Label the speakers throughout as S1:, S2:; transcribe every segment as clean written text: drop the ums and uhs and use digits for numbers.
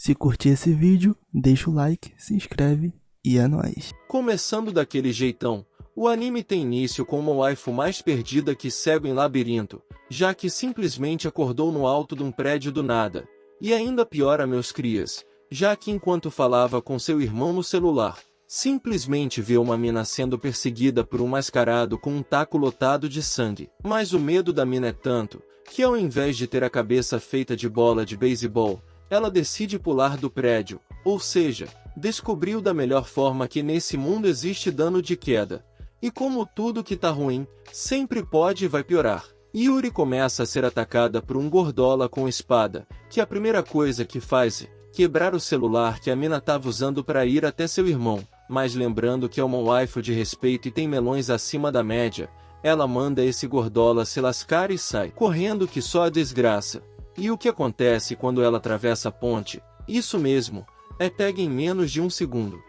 S1: Se curtir esse vídeo, deixa o like, se inscreve e é nóis.
S2: Começando daquele jeitão, o anime tem início com uma waifu mais perdida que cego em labirinto, já que simplesmente acordou no alto de um prédio do nada. E ainda piora meus crias, já que enquanto falava com seu irmão no celular, simplesmente vê uma mina sendo perseguida por um mascarado com um taco lotado de sangue. Mas o medo da mina é tanto, que ao invés de ter a cabeça feita de bola de beisebol, ela decide pular do prédio, ou seja, descobriu da melhor forma que nesse mundo existe dano de queda. E como tudo que tá ruim, sempre pode e vai piorar. Yuri começa a ser atacada por um gordola com espada, que a primeira coisa que faz é quebrar o celular que a mina tava usando para ir até seu irmão, mas lembrando que é uma waifu de respeito e tem melões acima da média, ela manda esse gordola se lascar e sai correndo que só a desgraça. E o que acontece quando ela atravessa a ponte? Isso mesmo, é pega em menos de um segundo.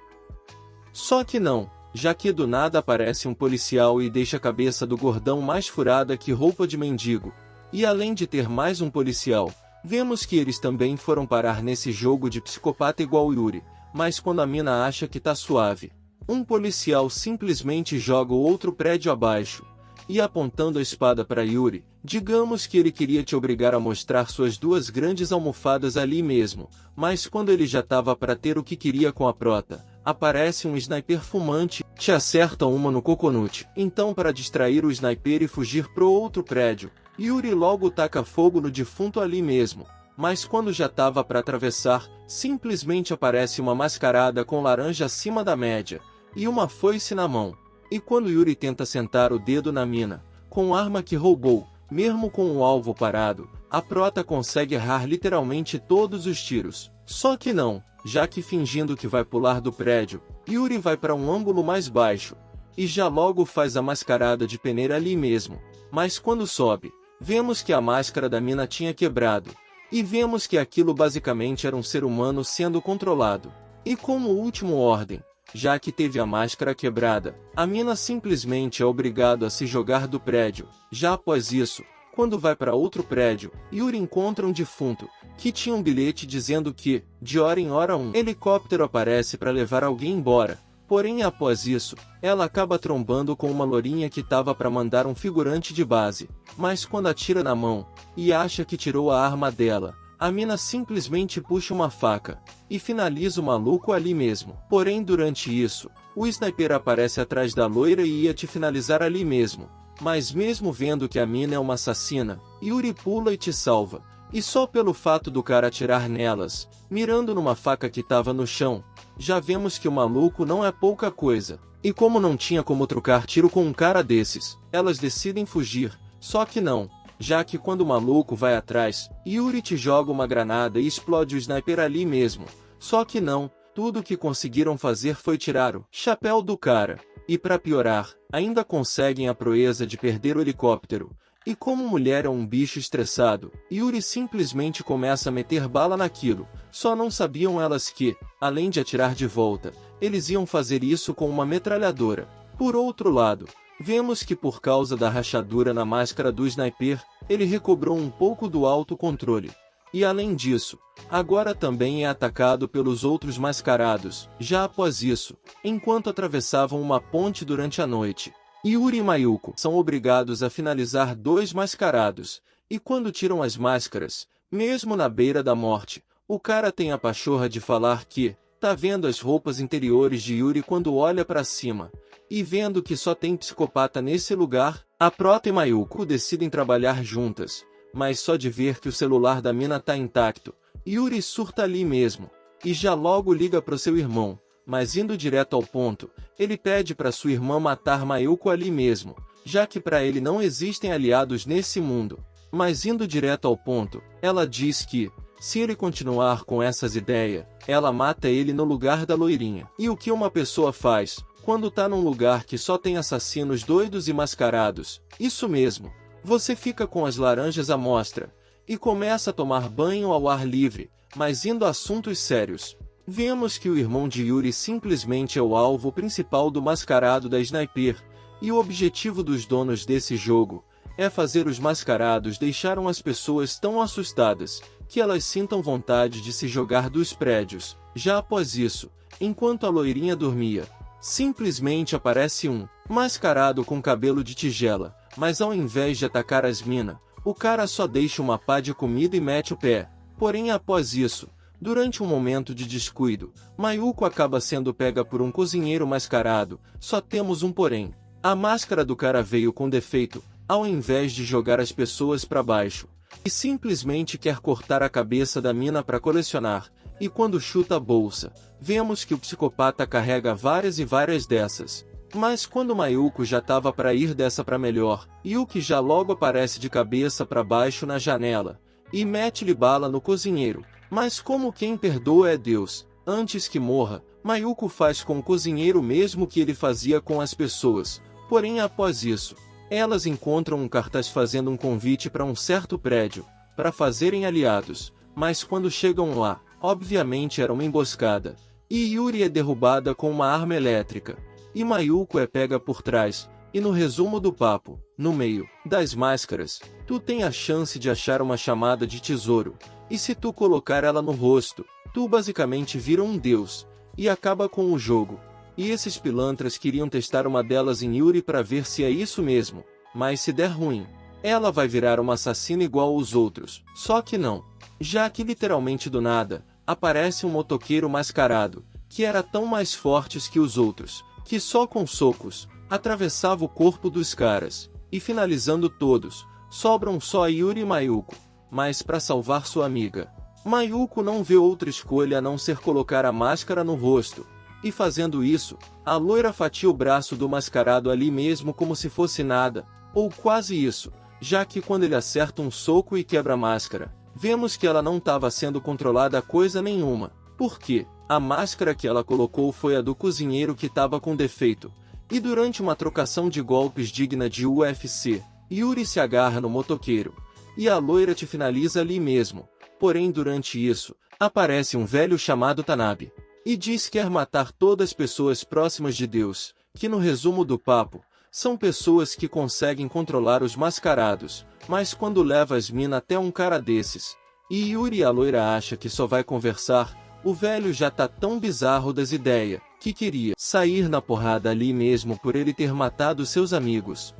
S2: Só que não, já que do nada aparece um policial e deixa a cabeça do gordão mais furada que roupa de mendigo. E além de ter mais um policial, vemos que eles também foram parar nesse jogo de psicopata igual Yuri, mas quando a mina acha que tá suave, um policial simplesmente joga o outro prédio abaixo. E apontando a espada para Yuri, digamos que ele queria te obrigar a mostrar suas duas grandes almofadas ali mesmo, mas quando ele já tava para ter o que queria com a prota, aparece um sniper fumante, te acerta uma no coconut. Então para distrair o sniper e fugir pro outro prédio, Yuri logo taca fogo no defunto ali mesmo, mas quando já tava para atravessar, simplesmente aparece uma mascarada com laranja acima da média, e uma foice na mão. E quando Yuri tenta sentar o dedo na mina, com a arma que roubou, mesmo com o alvo parado, a prota consegue errar literalmente todos os tiros. Só que não, já que fingindo que vai pular do prédio, Yuri vai para um ângulo mais baixo, e já logo faz a mascarada de peneira ali mesmo. Mas quando sobe, vemos que a máscara da mina tinha quebrado, e vemos que aquilo basicamente era um ser humano sendo controlado. E como última ordem, já que teve a máscara quebrada, a mina simplesmente é obrigada a se jogar do prédio. Já após isso, quando vai para outro prédio, Yuri encontra um defunto, que tinha um bilhete dizendo que, de hora em hora um helicóptero aparece para levar alguém embora. Porém após isso, ela acaba trombando com uma lourinha que tava para mandar um figurante de base, mas quando atira na mão, e acha que tirou a arma dela, a mina simplesmente puxa uma faca, e finaliza o maluco ali mesmo. Porém durante isso, o sniper aparece atrás da loira e ia te finalizar ali mesmo. Mas mesmo vendo que a mina é uma assassina, Yuri pula e te salva. E só pelo fato do cara atirar nelas, mirando numa faca que tava no chão, já vemos que o maluco não é pouca coisa. E como não tinha como trocar tiro com um cara desses, elas decidem fugir. Só que não, já que quando o maluco vai atrás, Yuri te joga uma granada e explode o sniper ali mesmo. Só que não, tudo que conseguiram fazer foi tirar o chapéu do cara. E para piorar, ainda conseguem a proeza de perder o helicóptero. E como mulher é um bicho estressado, Yuri simplesmente começa a meter bala naquilo. Só não sabiam elas que, além de atirar de volta, eles iam fazer isso com uma metralhadora. Por outro lado, vemos que por causa da rachadura na máscara do sniper, ele recobrou um pouco do autocontrole. E além disso, agora também é atacado pelos outros mascarados. Já após isso, enquanto atravessavam uma ponte durante a noite, Yuri e Mayuko são obrigados a finalizar dois mascarados. E quando tiram as máscaras, mesmo na beira da morte, o cara tem a pachorra de falar que tá vendo as roupas interiores de Yuri quando olha para cima. E vendo que só tem psicopata nesse lugar, a prota e Mayuko decidem trabalhar juntas. Mas só de ver que o celular da mina tá intacto, Yuri surta ali mesmo, e já logo liga pro seu irmão. Mas indo direto ao ponto, ele pede para sua irmã matar Mayuko ali mesmo, já que para ele não existem aliados nesse mundo. Mas indo direto ao ponto, ela diz que, se ele continuar com essas ideias, ela mata ele no lugar da loirinha. E o que uma pessoa faz, quando tá num lugar que só tem assassinos doidos e mascarados? Isso mesmo, você fica com as laranjas à mostra, e começa a tomar banho ao ar livre. Mas indo a assuntos sérios, vemos que o irmão de Yuri simplesmente é o alvo principal do mascarado da sniper, e o objetivo dos donos desse jogo é fazer os mascarados deixaram as pessoas tão assustadas, que elas sintam vontade de se jogar dos prédios. Já após isso, enquanto a loirinha dormia, simplesmente aparece um mascarado com cabelo de tigela, mas ao invés de atacar as mina, o cara só deixa uma pá de comida e mete o pé. Porém após isso, durante um momento de descuido, Mayuko acaba sendo pega por um cozinheiro mascarado. Só temos um porém. A máscara do cara veio com defeito, ao invés de jogar as pessoas para baixo, e simplesmente quer cortar a cabeça da mina para colecionar. E quando chuta a bolsa, vemos que o psicopata carrega várias e várias dessas. Mas quando Mayuko já tava para ir dessa para melhor, Yuki já logo aparece de cabeça para baixo na janela, e mete-lhe bala no cozinheiro. Mas como quem perdoa é Deus, antes que morra, Mayuko faz com o cozinheiro o mesmo que ele fazia com as pessoas. Porém após isso, elas encontram um cartaz fazendo um convite para um certo prédio, para fazerem aliados. Mas quando chegam lá, obviamente era uma emboscada, e Yuri é derrubada com uma arma elétrica, e Mayuko é pega por trás. E no resumo do papo, no meio das máscaras, tu tem a chance de achar uma chamada de tesouro, e se tu colocar ela no rosto, tu basicamente vira um deus, e acaba com o jogo. E esses pilantras queriam testar uma delas em Yuri para ver se é isso mesmo, mas se der ruim, ela vai virar uma assassina igual aos outros. Só que não, já que literalmente do nada, aparece um motoqueiro mascarado, que era tão mais fortes que os outros, que só com socos, atravessava o corpo dos caras, e finalizando todos, sobram só Yuri e Mayuko. Mas para salvar sua amiga, Mayuko não vê outra escolha a não ser colocar a máscara no rosto. E fazendo isso, a loira fatia o braço do mascarado ali mesmo como se fosse nada, ou quase isso, já que quando ele acerta um soco e quebra a máscara, vemos que ela não estava sendo controlada coisa nenhuma, porque a máscara que ela colocou foi a do cozinheiro que estava com defeito. E durante uma trocação de golpes digna de UFC, Yuri se agarra no motoqueiro, e a loira te finaliza ali mesmo. Porém durante isso, aparece um velho chamado Tanabe, e diz que quer matar todas as pessoas próximas de Deus, que no resumo do papo, são pessoas que conseguem controlar os mascarados, mas quando leva as mina até um cara desses, e Yuri e a loira acha que só vai conversar, o velho já tá tão bizarro das ideias, que queria sair na porrada ali mesmo por ele ter matado seus amigos.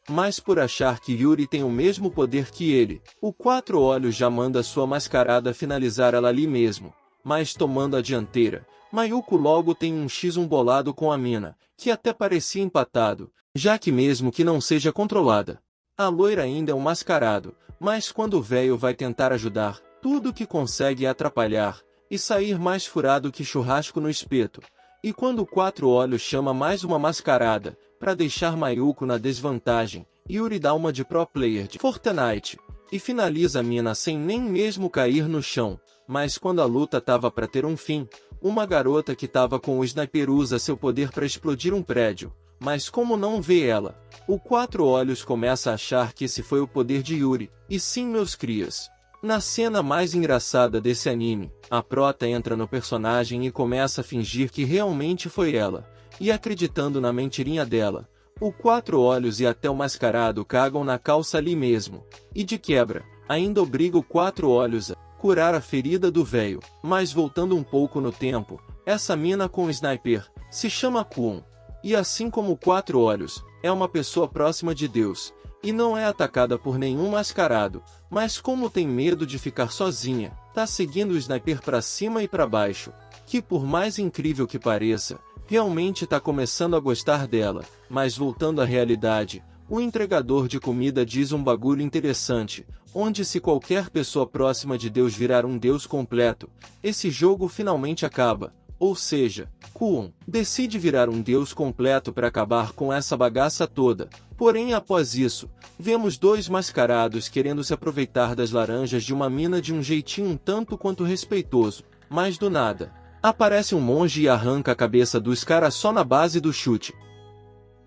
S2: Mas por achar que Yuri tem o mesmo poder que ele, o Quatro Olhos já manda sua mascarada finalizar ela ali mesmo. Mas tomando a dianteira, Mayuko logo tem um x1 bolado com a mina, que até parecia empatado, já que mesmo que não seja controlada, a loira ainda é um mascarado, mas quando o velho vai tentar ajudar, tudo que consegue é atrapalhar, e sair mais furado que churrasco no espeto. E quando o Quatro Olhos chama mais uma mascarada, para deixar Mayuko na desvantagem, Yuri dá uma de pro player de Fortnite, e finaliza a mina sem nem mesmo cair no chão. Mas quando a luta tava para ter um fim, uma garota que tava com o sniper usa seu poder para explodir um prédio, mas como não vê ela, o Quatro Olhos começa a achar que esse foi o poder de Yuri. E sim, meus crias, na cena mais engraçada desse anime, a prota entra no personagem e começa a fingir que realmente foi ela, e acreditando na mentirinha dela, o Quatro Olhos e até o mascarado cagam na calça ali mesmo, e de quebra, ainda obriga o Quatro Olhos a curar a ferida do véio. Mas voltando um pouco no tempo, essa mina com o sniper se chama Kuon, e assim como o Quatro Olhos, é uma pessoa próxima de Deus, e não é atacada por nenhum mascarado, mas como tem medo de ficar sozinha, tá seguindo o sniper pra cima e pra baixo, que por mais incrível que pareça, realmente tá começando a gostar dela. Mas voltando à realidade, o entregador de comida diz um bagulho interessante, onde se qualquer pessoa próxima de Deus virar um Deus completo, esse jogo finalmente acaba. Ou seja, Kuon decide virar um Deus completo para acabar com essa bagaça toda. Porém após isso, vemos dois mascarados querendo se aproveitar das laranjas de uma mina de um jeitinho um tanto quanto respeitoso. Mas do nada, aparece um monge e arranca a cabeça dos caras só na base do chute.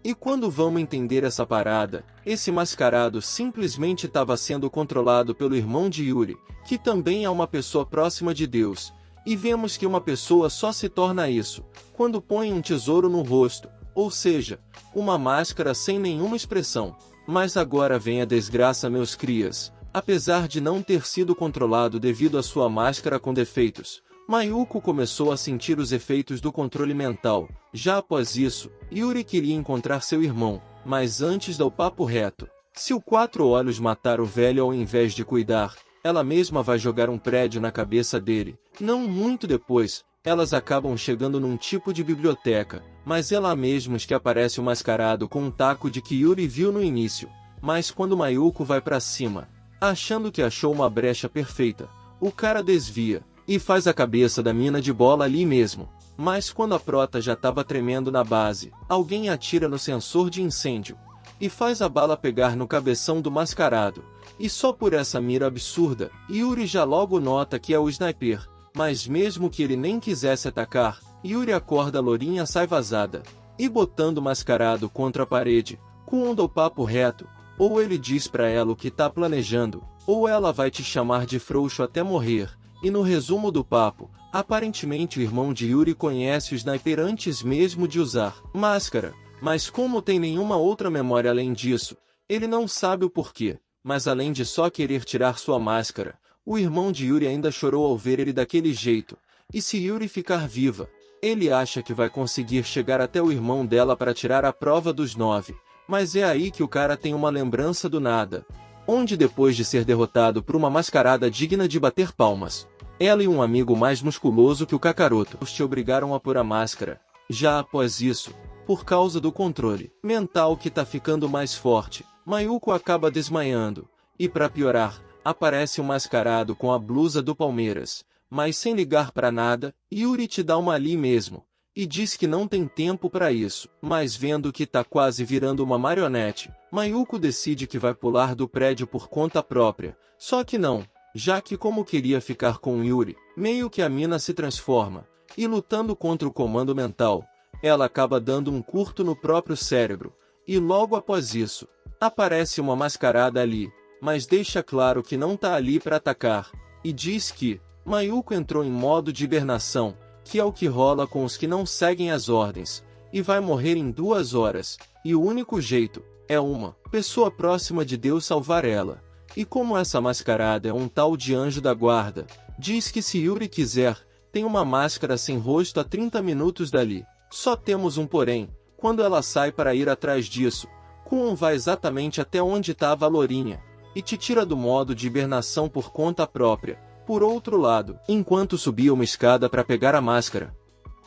S2: E quando vamos entender essa parada, esse mascarado simplesmente estava sendo controlado pelo irmão de Yuri, que também é uma pessoa próxima de Deus. E vemos que uma pessoa só se torna isso quando põe um tesouro no rosto, ou seja, uma máscara sem nenhuma expressão. Mas agora vem a desgraça, meus crias. Apesar de não ter sido controlado devido à sua máscara com defeitos, Mayuko começou a sentir os efeitos do controle mental. Já após isso, Yuri queria encontrar seu irmão, mas antes do papo reto. Se o Quatro Olhos matar o velho ao invés de cuidar, ela mesma vai jogar um prédio na cabeça dele. Não muito depois, elas acabam chegando num tipo de biblioteca, mas é lá mesmos que aparece o mascarado com um taco de que Yuri viu no início. Mas quando Mayuko vai pra cima, achando que achou uma brecha perfeita, o cara desvia e faz a cabeça da mina de bola ali mesmo. Mas quando a prota já estava tremendo na base, alguém atira no sensor de incêndio e faz a bala pegar no cabeção do mascarado. E só por essa mira absurda, Yuri já logo nota que é o sniper. Mas mesmo que ele nem quisesse atacar, Yuri acorda a lourinha, sai vazada e botando o mascarado contra a parede, quando o papo reto. Ou ele diz pra ela o que tá planejando, ou ela vai te chamar de frouxo até morrer. E no resumo do papo, aparentemente o irmão de Yuri conhece o sniper antes mesmo de usar máscara, mas como tem nenhuma outra memória além disso, ele não sabe o porquê. Mas além de só querer tirar sua máscara, o irmão de Yuri ainda chorou ao ver ele daquele jeito. E se Yuri ficar viva, ele acha que vai conseguir chegar até o irmão dela para tirar a prova dos 9. Mas é aí que o cara tem uma lembrança do nada, onde depois de ser derrotado por uma mascarada digna de bater palmas, ela e um amigo mais musculoso que o Kakaroto os te obrigaram a pôr a máscara. Já após isso, por causa do controle mental que tá ficando mais forte, Mayuko acaba desmaiando, e pra piorar, aparece um mascarado com a blusa do Palmeiras, mas sem ligar pra nada, Yuri te dá uma ali mesmo, e diz que não tem tempo pra isso, mas vendo que tá quase virando uma marionete, Mayuko decide que vai pular do prédio por conta própria, só que não, já que como queria ficar com Yuri, meio que a mina se transforma, e lutando contra o comando mental, ela acaba dando um curto no próprio cérebro, e logo após isso, aparece uma mascarada ali, mas deixa claro que não tá ali pra atacar, e diz que Mayuko entrou em modo de hibernação, que é o que rola com os que não seguem as ordens, e vai morrer em 2 horas, e o único jeito é uma pessoa próxima de Deus salvar ela. E como essa mascarada é um tal de anjo da guarda, diz que se Yuri quiser, tem uma máscara sem rosto a 30 minutos dali. Só temos um porém, quando ela sai para ir atrás disso, Kun vai exatamente até onde estava a lourinha, e te tira do modo de hibernação por conta própria. Por outro lado, enquanto subia uma escada para pegar a máscara,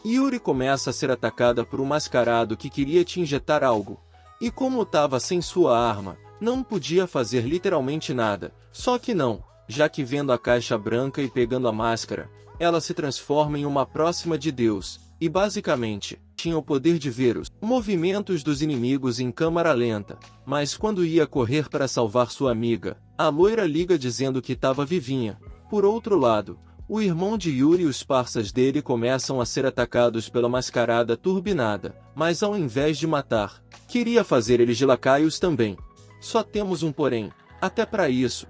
S2: Yuri começa a ser atacada por um mascarado que queria te injetar algo. E como estava sem sua arma, não podia fazer literalmente nada. Só que não, já que vendo a caixa branca e pegando a máscara, ela se transforma em uma próxima de Deus, e basicamente, tinha o poder de ver os movimentos dos inimigos em câmera lenta. Mas quando ia correr para salvar sua amiga, a loira liga dizendo que estava vivinha. Por outro lado, o irmão de Yuri e os parças dele começam a ser atacados pela mascarada turbinada, mas ao invés de matar, queria fazer eles de lacaios também. Só temos um porém, até para isso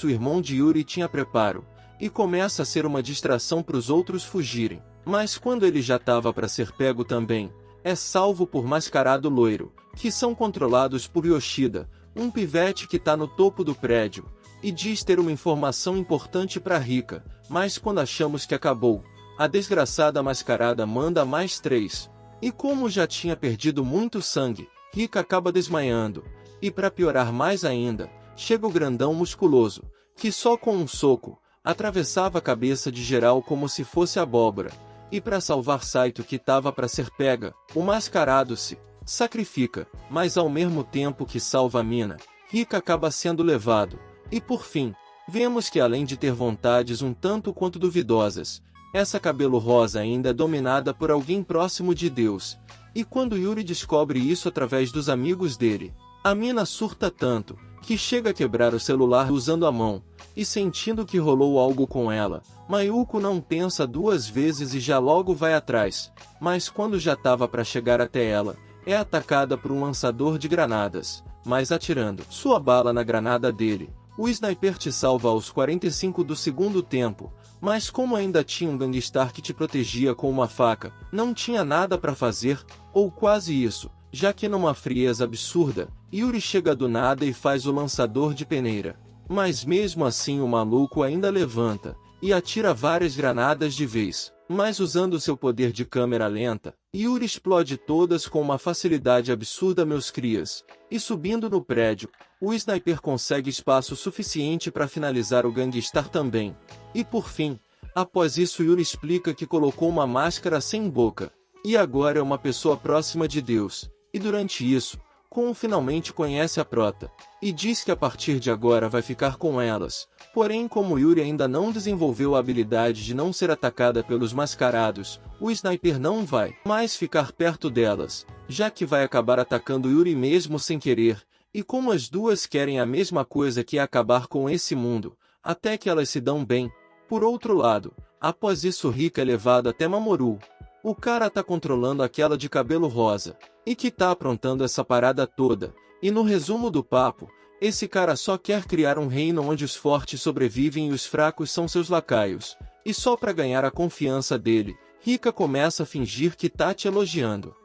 S2: o irmão de Yuri tinha preparo, e começa a ser uma distração para os outros fugirem. Mas quando ele já estava para ser pego também, é salvo por mascarado loiro, que são controlados por Yoshida, um pivete que tá no topo do prédio, e diz ter uma informação importante para Rika, mas quando achamos que acabou, a desgraçada mascarada manda mais 3. E como já tinha perdido muito sangue, Rika acaba desmaiando, e para piorar mais ainda, chega o grandão musculoso, que só com um soco, atravessava a cabeça de geral como se fosse abóbora, e para salvar Saito que tava para ser pega, o mascarado se sacrifica, mas ao mesmo tempo que salva a mina, Rika acaba sendo levado. E por fim, vemos que além de ter vontades um tanto quanto duvidosas, essa cabelo rosa ainda é dominada por alguém próximo de Deus. E quando Yuri descobre isso através dos amigos dele, a mina surta tanto, que chega a quebrar o celular usando a mão, e sentindo que rolou algo com ela, Mayuko não pensa 2 vezes e já logo vai atrás, mas quando já estava para chegar até ela, é atacada por um lançador de granadas, mas atirando sua bala na granada dele, o sniper te salva aos 45 do segundo tempo, mas como ainda tinha um gangstar que te protegia com uma faca, não tinha nada para fazer, ou quase isso, já que numa frieza absurda, Yuri chega do nada e faz o lançador de peneira. Mas mesmo assim o maluco ainda levanta e atira várias granadas de vez. Mas usando seu poder de câmera lenta, Yuri explode todas com uma facilidade absurda, meus crias. E subindo no prédio, o sniper consegue espaço suficiente para finalizar o Gangstar também. E por fim, após isso Yuri explica que colocou uma máscara sem boca. E agora é uma pessoa próxima de Deus. E durante isso, Kon finalmente conhece a Prota, e diz que a partir de agora vai ficar com elas. Porém, como Yuri ainda não desenvolveu a habilidade de não ser atacada pelos mascarados, o sniper não vai mais ficar perto delas, já que vai acabar atacando Yuri mesmo sem querer, e como as duas querem a mesma coisa, que é acabar com esse mundo, até que elas se dão bem. Por outro lado, após isso Rika é levado até Mamoru. O cara tá controlando aquela de cabelo rosa, e que tá aprontando essa parada toda, e no resumo do papo, esse cara só quer criar um reino onde os fortes sobrevivem e os fracos são seus lacaios, e só pra ganhar a confiança dele, Rika começa a fingir que tá te elogiando.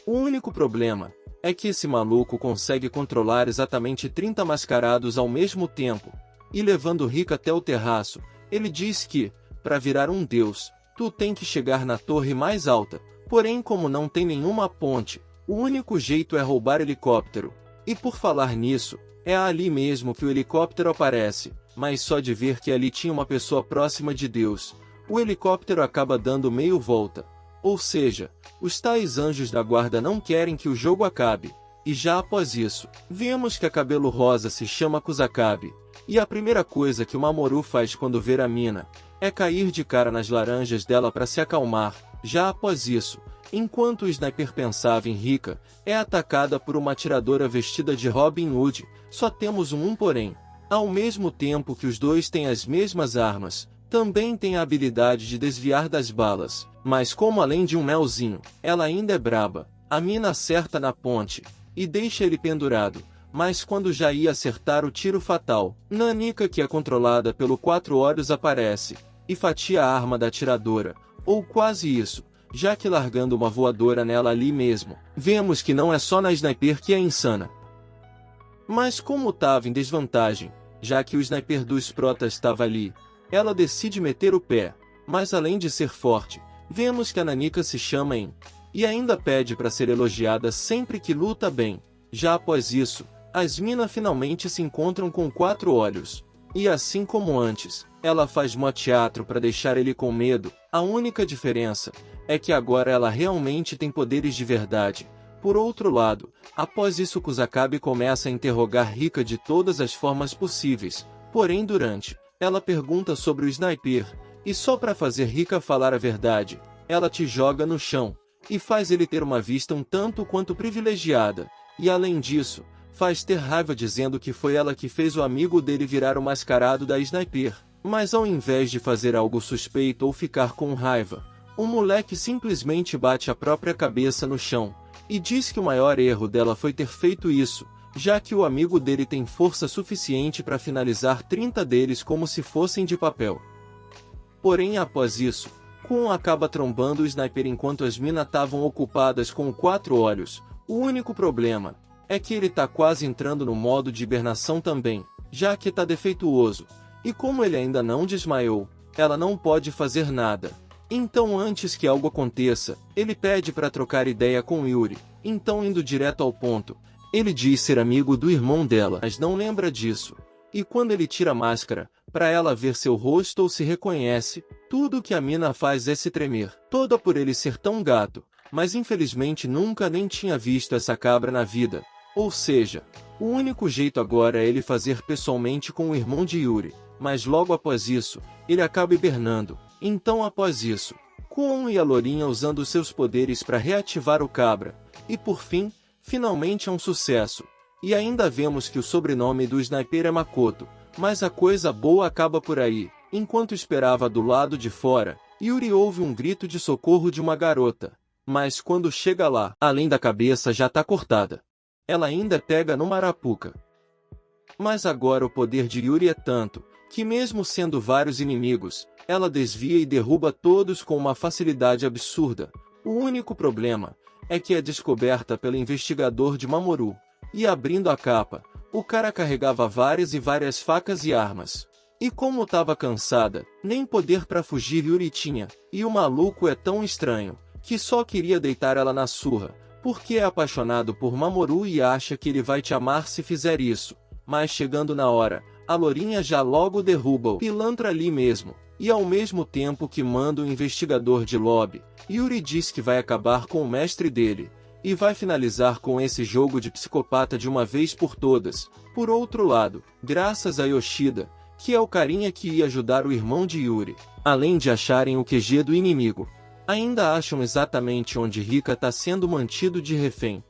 S2: O único problema é que esse maluco consegue controlar exatamente 30 mascarados ao mesmo tempo, e levando Rika até o terraço, ele diz que, pra virar um deus, tu tem que chegar na torre mais alta, porém como não tem nenhuma ponte, o único jeito é roubar helicóptero. E por falar nisso, é ali mesmo que o helicóptero aparece, mas só de ver que ali tinha uma pessoa próxima de Deus, o helicóptero acaba dando meio volta. Ou seja, os tais anjos da guarda não querem que o jogo acabe. E já após isso, vemos que a cabelo rosa se chama Kusakabe, e a primeira coisa que o Mamoru faz quando vê a mina é cair de cara nas laranjas dela para se acalmar. Já após isso, enquanto o sniper pensava em Rika, é atacada por uma atiradora vestida de Robin Hood. Só temos um porém. Ao mesmo tempo que os dois têm as mesmas armas, também tem a habilidade de desviar das balas, mas como além de um melzinho, ela ainda é braba, a mina acerta na ponte e deixa ele pendurado. Mas quando já ia acertar o tiro fatal, Nanika, que é controlada pelo Quatro Olhos, aparece e fatia a arma da atiradora, ou quase isso, já que largando uma voadora nela ali mesmo. Vemos que não é só na sniper que é insana. Mas como estava em desvantagem, já que o sniper dos protas estava ali, ela decide meter o pé, mas além de ser forte, vemos que a Nanika se chama em e ainda pede para ser elogiada sempre que luta bem. Já após isso, as minas finalmente se encontram com Quatro Olhos. E assim como antes, ela faz mó teatro para deixar ele com medo. A única diferença é que agora ela realmente tem poderes de verdade. Por outro lado, após isso Kusakabe começa a interrogar Rika de todas as formas possíveis. Porém durante, ela pergunta sobre o sniper, e só para fazer Rika falar a verdade, ela te joga no chão, e faz ele ter uma vista um tanto quanto privilegiada. E além disso, faz ter raiva dizendo que foi ela que fez o amigo dele virar o mascarado da sniper. Mas ao invés de fazer algo suspeito ou ficar com raiva, o moleque simplesmente bate a própria cabeça no chão, e diz que o maior erro dela foi ter feito isso, já que o amigo dele tem força suficiente para finalizar 30 deles como se fossem de papel. Porém após isso, Kon acaba trombando o sniper enquanto as minas estavam ocupadas com o Quatro Olhos. O único problema é que ele tá quase entrando no modo de hibernação também, já que tá defeituoso, e como ele ainda não desmaiou, ela não pode fazer nada. Então antes que algo aconteça, ele pede para trocar ideia com Yuri. Então indo direto ao ponto, ele diz ser amigo do irmão dela, mas não lembra disso. E quando ele tira a máscara, para ela ver seu rosto ou se reconhece, tudo que a mina faz é se tremer, toda por ele ser tão gato, mas infelizmente nunca nem tinha visto essa cabra na vida. Ou seja, o único jeito agora é ele fazer pessoalmente com o irmão de Yuri, mas logo após isso, ele acaba hibernando. Então após isso, Kon e a Lourinha usando seus poderes para reativar o cabra, e por fim, finalmente é um sucesso. E ainda vemos que o sobrenome do sniper é Makoto, mas a coisa boa acaba por aí. Enquanto esperava do lado de fora, Yuri ouve um grito de socorro de uma garota, mas quando chega lá, além da cabeça já tá cortada. Ela ainda pega numa arapuca. Mas agora o poder de Yuri é tanto, que mesmo sendo vários inimigos, ela desvia e derruba todos com uma facilidade absurda. O único problema é que é descoberta pelo investigador de Mamoru, e abrindo a capa, o cara carregava várias e várias facas e armas. E como tava cansada, nem poder pra fugir Yuri tinha, e o maluco é tão estranho, que só queria deitar ela na surra, porque é apaixonado por Mamoru e acha que ele vai te amar se fizer isso. Mas chegando na hora, a lourinha já logo derruba o pilantra ali mesmo, e ao mesmo tempo que manda o investigador de lobby, Yuri diz que vai acabar com o mestre dele, e vai finalizar com esse jogo de psicopata de uma vez por todas. Por outro lado, graças a Yoshida, que é o carinha que ia ajudar o irmão de Yuri, além de acharem o QG do inimigo, ainda acham exatamente onde Rika está sendo mantido de refém.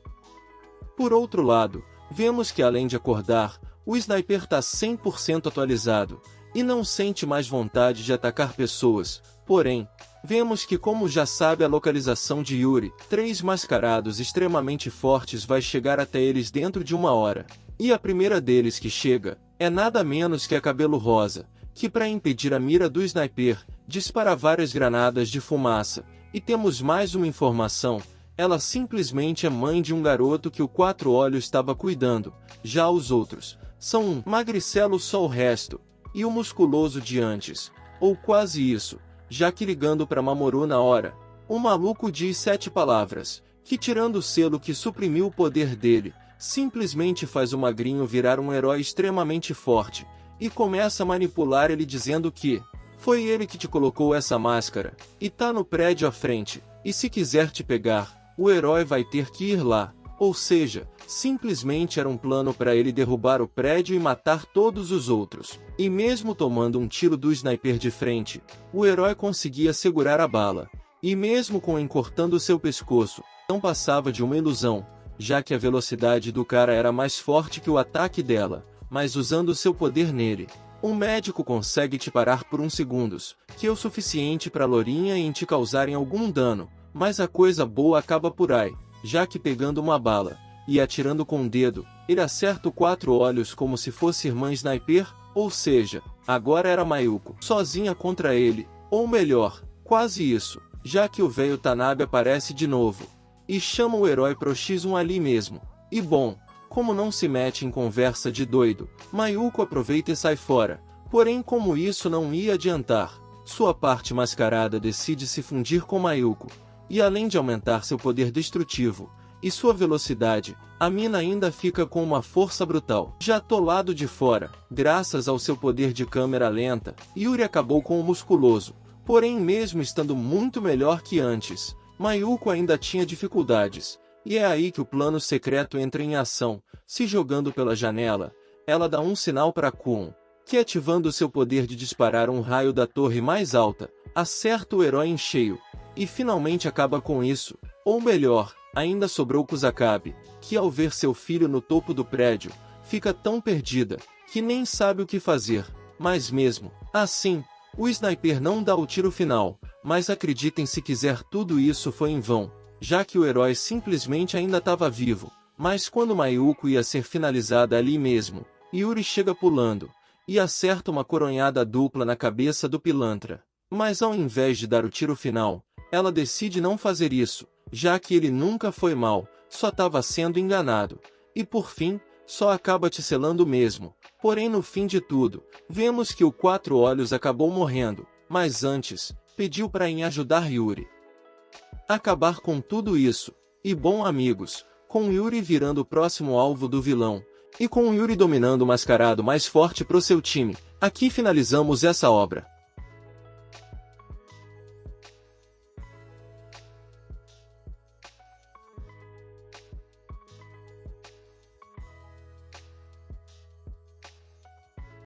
S2: Por outro lado, vemos que além de acordar, o sniper está 100% atualizado, e não sente mais vontade de atacar pessoas. Porém, vemos que como já sabe a localização de Yuri, 3 mascarados extremamente fortes vai chegar até eles dentro de 1 hora. E a primeira deles que chega, é nada menos que a Cabelo Rosa, que para impedir a mira do sniper, dispara várias granadas de fumaça. E temos mais uma informação, ela simplesmente é mãe de um garoto que o Quatro Olhos estava cuidando, já os outros, são um magricelo só o resto, e o musculoso de antes, ou quase isso, já que ligando para Mamoru na hora, o maluco diz 7 palavras, que tirando o selo que suprimiu o poder dele, simplesmente faz o magrinho virar um herói extremamente forte, e começa a manipular ele dizendo que foi ele que te colocou essa máscara, e tá no prédio à frente, e se quiser te pegar, o herói vai ter que ir lá. Ou seja, simplesmente era um plano para ele derrubar o prédio e matar todos os outros. E mesmo tomando um tiro do sniper de frente, o herói conseguia segurar a bala. E mesmo com encortando seu pescoço, não passava de uma ilusão, já que a velocidade do cara era mais forte que o ataque dela, mas usando seu poder nele. Um médico consegue te parar por 1 segundo, que é o suficiente para a lourinha em te causarem algum dano, mas a coisa boa acaba por aí, já que pegando uma bala, e atirando com o dedo, ele acerta o Quatro Olhos como se fosse irmã sniper, ou seja, agora era Mayuko, sozinha contra ele, ou melhor, quase isso, já que o velho Tanabe aparece de novo, e chama o herói pro X1 ali mesmo, e bom, como não se mete em conversa de doido, Mayuko aproveita e sai fora, porém como isso não ia adiantar, sua parte mascarada decide se fundir com Mayuko, e além de aumentar seu poder destrutivo, e sua velocidade, a mina ainda fica com uma força brutal. Já do lado de fora, graças ao seu poder de câmera lenta, Yuri acabou com o musculoso, porém mesmo estando muito melhor que antes, Mayuko ainda tinha dificuldades, e é aí que o plano secreto entra em ação. Se jogando pela janela, ela dá um sinal para Kun, que ativando seu poder de disparar um raio da torre mais alta, acerta o herói em cheio, e finalmente acaba com isso, ou melhor, ainda sobrou Kusakabe, que ao ver seu filho no topo do prédio, fica tão perdida, que nem sabe o que fazer, mas mesmo assim, o sniper não dá o tiro final, mas acreditem se quiser tudo isso foi em vão, já que o herói simplesmente ainda estava vivo, mas quando Mayuko ia ser finalizada ali mesmo, Yuri chega pulando, e acerta uma coronhada dupla na cabeça do pilantra, mas ao invés de dar o tiro final, ela decide não fazer isso, já que ele nunca foi mal, só estava sendo enganado, e por fim, só acaba te selando mesmo. Porém no fim de tudo, vemos que o Quatro Olhos acabou morrendo, mas antes, pediu para ir ajudar Yuri. Acabar com tudo isso, e bom amigos, com Yuri virando o próximo alvo do vilão, e com Yuri dominando o mascarado mais forte pro seu time, aqui finalizamos essa obra.